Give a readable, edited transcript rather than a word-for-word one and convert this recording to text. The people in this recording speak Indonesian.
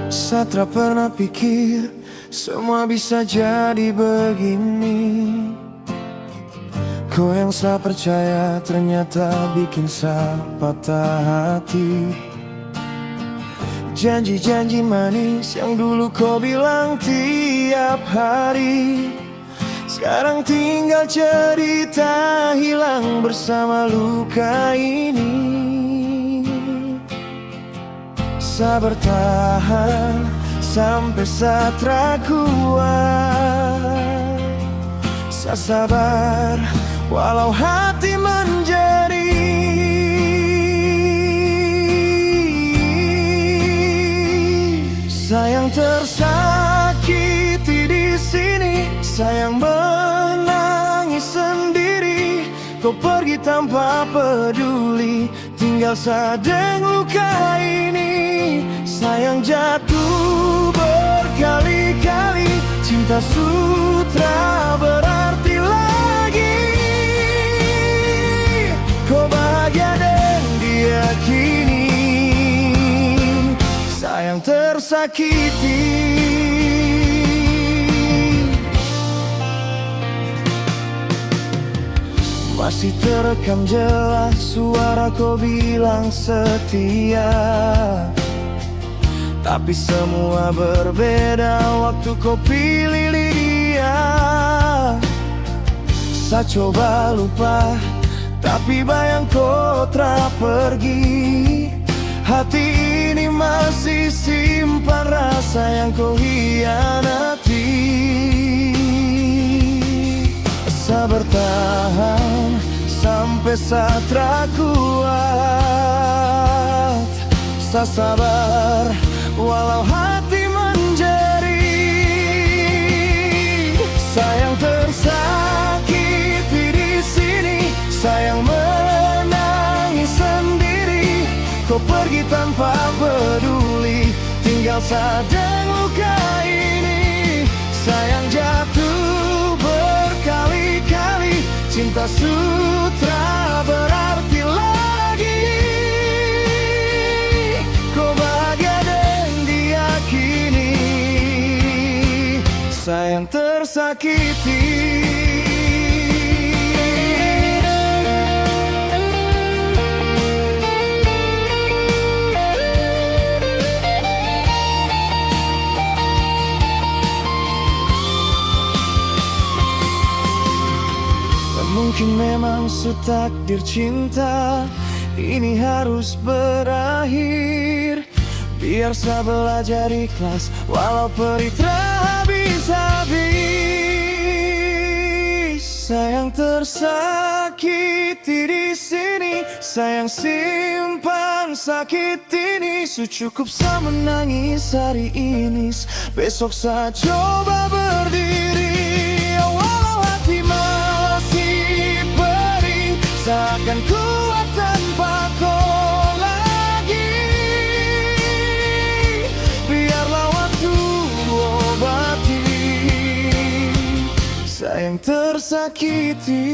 Saya tak pernah pikir semua bisa jadi begini. Kau yang saya percaya ternyata bikin saya patah hati. Janji-janji manis yang dulu kau bilang tiap hari, sekarang tinggal cerita hilang bersama luka ini. Saya bertahan sampai saya tak kuat. Saya sabar walau hati menjerit. Sayang tersakiti di sini, sayang menangis sendiri. Kau pergi tanpa peduli, tinggal sadeng luka ini. Sayang jatuh berkali-kali, cinta sutra berarti lagi. Kau bahagia dan dia kini, sayang tersakiti. Masih terekam jelas suara kau bilang setia, tapi semua berbeda waktu kau pilih dia. Saya coba lupa, tapi bayang kau tak pergi. Hati ini masih simpan rasa yang kau hianati. Saya bertahan sampai saya tak kuat. Saya sabar walau hati menjerit. Sayang tersakiti di sini, sayang menangis sendiri. Kau pergi tanpa peduli, tinggal sadeng luka ini. Sayang jatuh berkali-kali, cinta sutra berarti lagi. Kau bahagia dan dia kini, sayang tersakiti. Mungkin memang setakdir cinta ini harus berakhir. Biar saya belajar ikhlas walau perih habis-habis. Sayang tersakiti di sini, sayang simpan sakit ini. Cukup saya menangis hari ini, besok saya coba berdiri. Walau hati masih perih, seakan kuat tanpa kau lagi. Biarlah waktu obati sayang tersakiti.